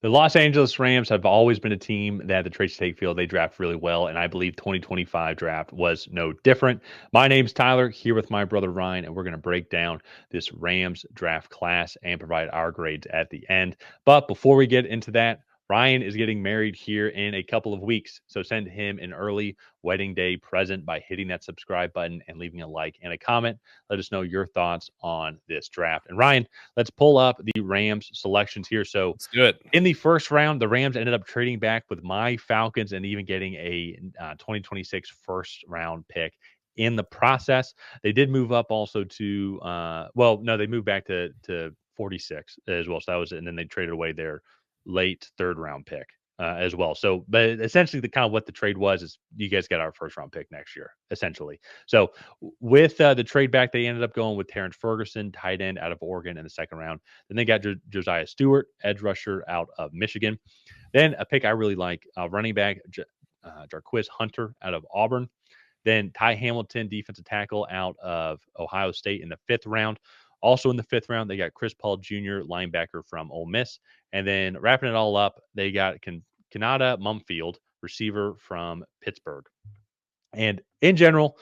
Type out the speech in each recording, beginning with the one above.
The Los Angeles Rams have always been a team that the Tracy Tate Field, they draft really well, and I believe 2025 draft was no different. My name's Tyler, here with my brother Ryan, and we're going to break down this Rams draft class and provide our grades at the end. But before we get into that, Ryan is getting married here in a couple of weeks, so send him an early wedding day present by hitting that subscribe button and leaving a like and a comment. Let us know your thoughts on this draft. And Ryan, let's pull up the Rams selections here. So Let's do it. in the first round, the Rams ended up trading back with my Falcons and even getting a 2026 first round pick. In the process, they did move up also to no, they moved back to 46 as well. So that was it. And then they traded away their late third round pick as well. So, but essentially, the kind of what the trade was is you guys got our first round pick next year, essentially. So, with the trade back, they ended up going with Terrance Ferguson, tight end out of Oregon in the second round. Then they got Josiah Stewart, edge rusher out of Michigan. Then a pick I really like, running back Jarquez Hunter out of Auburn. Then Ty Hamilton, defensive tackle out of Ohio State in the fifth round. Also in the fifth round, they got Chris Paul Jr., linebacker from Ole Miss. And then wrapping it all up, they got Konata Mumpfield, receiver from Pittsburgh. And in general,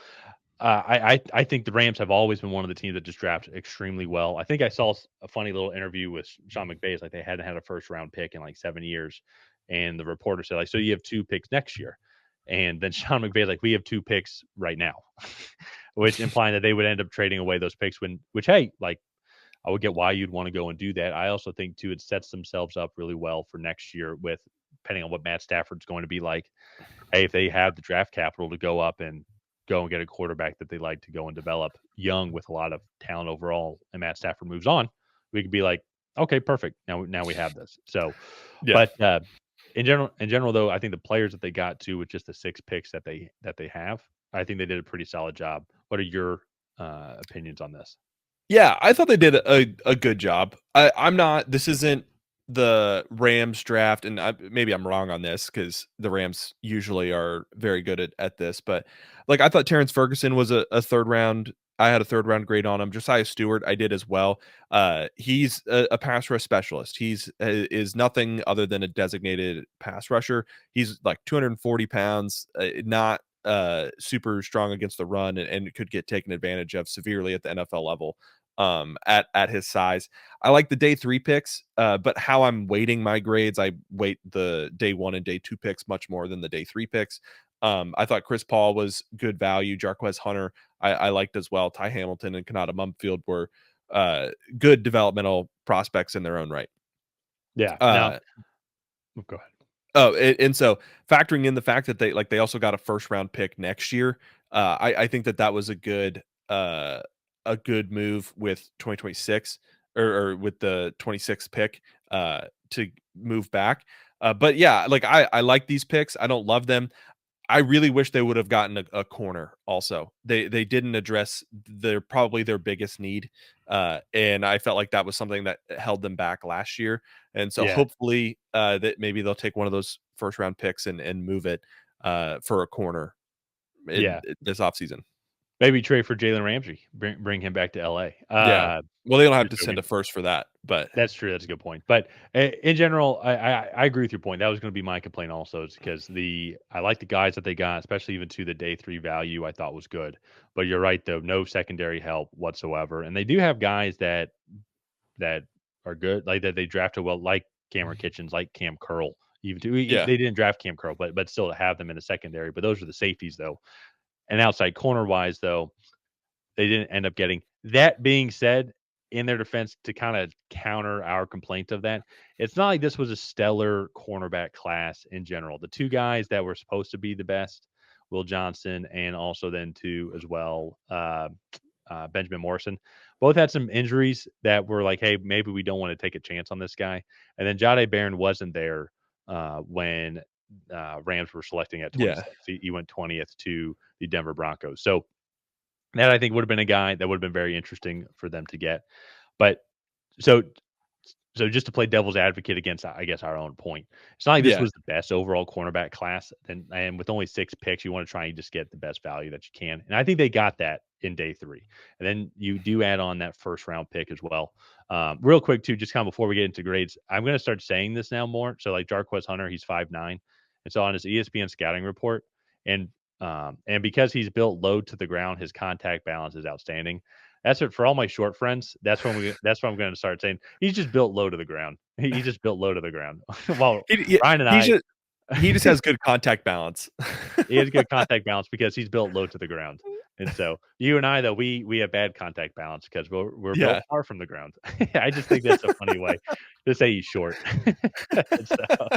I think the Rams have always been one of the teams that just draft extremely well. I think I saw a funny little interview with Sean McVay. It's like they hadn't had a first round pick in like 7 years, and the reporter said like, "So you have two picks next year," and then Sean McVay like, "We have two picks right now," which implying that they would end up trading away those picks. Which hey, like I would get why you'd want to go and do that. I also think too it sets themselves up really well for next year with depending on what Matt Stafford's going to be like. Hey, if they have the draft capital to go up and go and get a quarterback that they like to go and develop young with a lot of talent overall, and Matt Stafford moves on, we could be like, okay, perfect. Now we have this. So, Yeah. but in general though, I think the players that they got to with just the six picks that they have, I think they did a pretty solid job. What are your opinions on this? Yeah, I thought they did a good job. I'm not. This isn't the Rams draft, and maybe I'm wrong on this because the Rams usually are very good at this. But like I thought, Terrance Ferguson was a third round. I had a third round grade on him. Josiah Stewart, I did as well. He's a pass rush specialist. He's is nothing other than a designated pass rusher. He's like 240 pounds, not super strong against the run, and could get taken advantage of severely at the NFL level at his size. I like the day 3 picks, but how I'm weighting my grades, I weight the day 1 and day 2 picks much more than the day 3 picks. I thought Chris Paul was good value. Jarquez Hunter, I liked as well. Ty Hamilton and Konata Mumpfield were good developmental prospects in their own right. Yeah. Now, Uh, go ahead. Oh, and so factoring in the fact that they also got a first round pick next year, I think that was a good move with 2026 or with the 26th pick to move back. But yeah, like I like these picks. I don't love them. I really wish they would have gotten a corner also. They didn't address probably their biggest need. And I felt like that was something that held them back last year. And so Yeah. hopefully that maybe they'll take one of those first round picks and move it for a corner in Yeah. this offseason. Maybe trade for Jalen Ramsey. Bring him back to LA. Yeah. Well, they don't have Just to send joking. a first for that, but That's true. That's a good point. But in general, I agree with your point. That was going to be my complaint also, is because I like the guys that they got, especially even to the day 3 value. I thought was good. But you're right though, no secondary help whatsoever, and they do have guys that are good, like that they drafted well, like Cameron Kitchens, like Cam Curl. Even to, yeah. they didn't draft Cam Curl, but still to have them in the secondary. But those are the safeties though. And outside corner wise though, they didn't end up getting. That being said, in their defense, to kind of counter our complaint of that, it's not like this was a stellar cornerback class in general. The two guys that were supposed to be the best, Will Johnson, and also then too as well, Benjamin Morrison, both had some injuries that were like, hey, maybe we don't want to take a chance on this guy. And then Jade Barron wasn't there when Rams were selecting at Yeah. 26. He went 20th to the Denver Broncos. So that I think would have been a guy that would have been very interesting for them to get. But so just to play devil's advocate against, I guess, our own point, it's not like this Yeah. was the best overall cornerback class. And with only 6 picks, you want to try and just get the best value that you can. And I think they got that in day 3. And then you do add on that first round pick as well. Real quick too, just kind of before we get into grades, I'm going to start saying this now more. So like Jarquez Hunter, he's 5'9", and so on his ESPN scouting report, and because he's built low to the ground, his contact balance is outstanding. That's it for all my short friends. That's what I'm going to start saying. He's just built low to the ground. He's just built low to the ground. Well, Yeah, Ryan and he I, just he just has good contact balance. he has good contact balance because he's built low to the ground. And so you and I, though, we have bad contact balance because we're built Yeah. far from the ground. I just think that's a funny way to say he's short. So,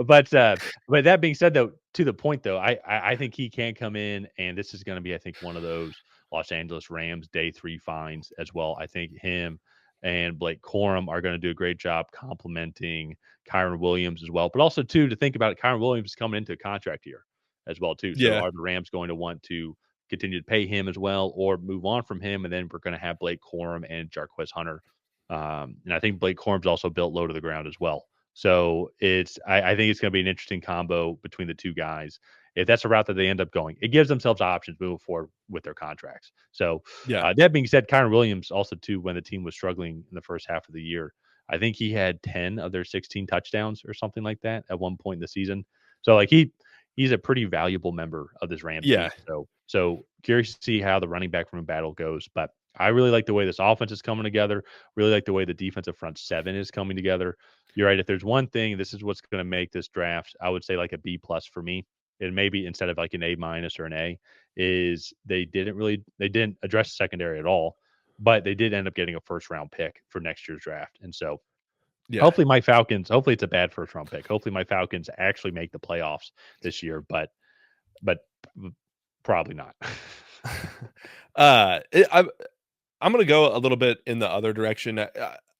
but that being said, though, to the point though, I think he can come in, and this is going to be, I think, one of those Los Angeles Rams day 3 finds as well. I think him and Blake Corum are going to do a great job complementing Kyron Williams as well. But also too, to think about it, Kyron Williams is coming into a contract year as well too. So Yeah. are the Rams going to want to continue to pay him as well, or move on from him? And then we're going to have Blake Corum and Jarquez Hunter. And I think Blake Corum's also built low to the ground as well. So I think it's going to be an interesting combo between the two guys. If that's a route that they end up going, it gives themselves options moving forward with their contracts. So Yeah. that being said, Kyron Williams also too, when the team was struggling in the first half of the year, I think he had 10 of their 16 touchdowns or something like that at one point in the season. So like he's a pretty valuable member of this Rams team. Yeah. So curious to see how the running back room battle goes. But I really like the way this offense is coming together. Really like the way the defensive front seven is coming together. You're right. If there's one thing, this is what's going to make this draft, I would say like a B plus for me. And maybe instead of like an A minus or an A, is they didn't address the secondary at all, but they did end up getting a first round pick for next year's draft. And so Yeah. hopefully it's a bad first round pick. Hopefully my Falcons actually make the playoffs this year, but probably not. I'm gonna go a little bit in the other direction.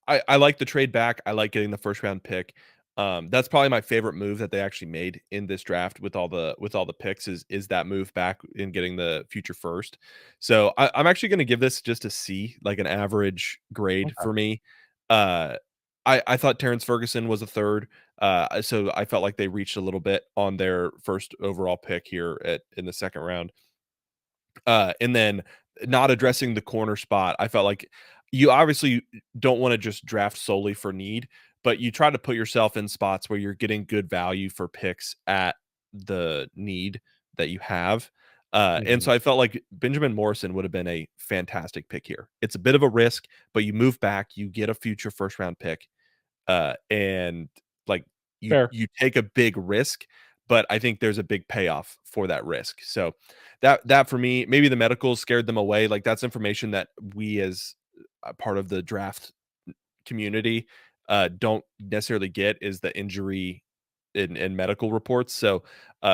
I like the trade back. I like getting the first round pick. That's probably my favorite move that they actually made in this draft with all the picks is that move back in getting the future first. So I'm actually going to give this just a C, like an average grade Okay. for me. Uh, I thought Terrance Ferguson was a third. So I felt like they reached a little bit on their first overall pick here in the second round. And then not addressing the corner spot, I felt like you obviously don't want to just draft solely for need, but you try to put yourself in spots where you're getting good value for picks at the need that you have. And Mhm. so I felt like Benjamin Morrison would have been a fantastic pick here. It's a bit of a risk, but you move back, you get a future first round pick, and like Fair. you take a big risk, but I think there's a big payoff for that risk. So that for me, maybe the medicals scared them away. Like that's information that we as a part of the draft community don't necessarily get is the injury in medical reports. So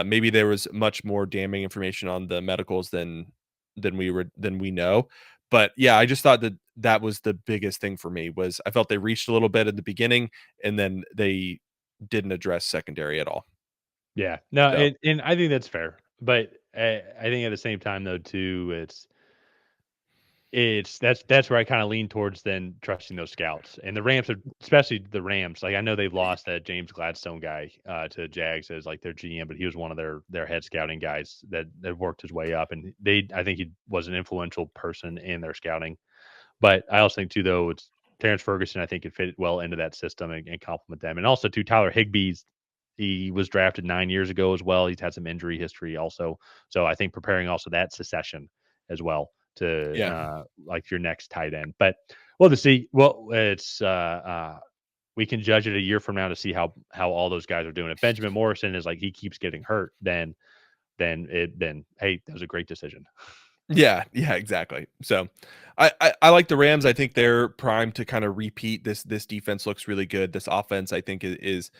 maybe there was much more damning information on the medicals than we know. But yeah, I just thought that was the biggest thing for me was I felt they reached a little bit at the beginning and then they didn't address secondary at all. Yeah. No, So and I think that's fair. But I think at the same time though too, that's where I kind of lean towards then trusting those scouts. And the Rams are, especially the Rams, like I know they've lost that James Gladstone guy to Jags as like their GM, but he was one of their head scouting guys that worked his way up, and I think he was an influential person in their scouting. But I also think too, though, it's Terrance Ferguson. I think could fit well into that system and complement them. And also too, Tyler Higbee's he was drafted 9 years ago as well. He's had some injury history also, so I think preparing also that succession as well to yeah. like your next tight end. But we'll to see. Well, it's we can judge it a year from now to see how all those guys are doing. If Benjamin Morrison is like he keeps getting hurt, then hey, that was a great decision. Yeah, yeah, exactly. So I like the Rams. I think they're primed to kind of repeat this defense looks really good. This offense, I think, is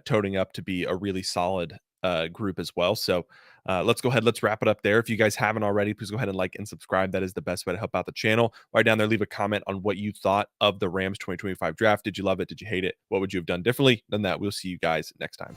toting up to be a really solid group as well. So let's go ahead, let's wrap it up there. If you guys haven't already, please go ahead and like and subscribe. That is the best way to help out the channel. Right down there, leave a comment on what you thought of the Rams 2025 draft. Did you love it? Did you hate it? What would you have done differently than that? We'll see you guys next time.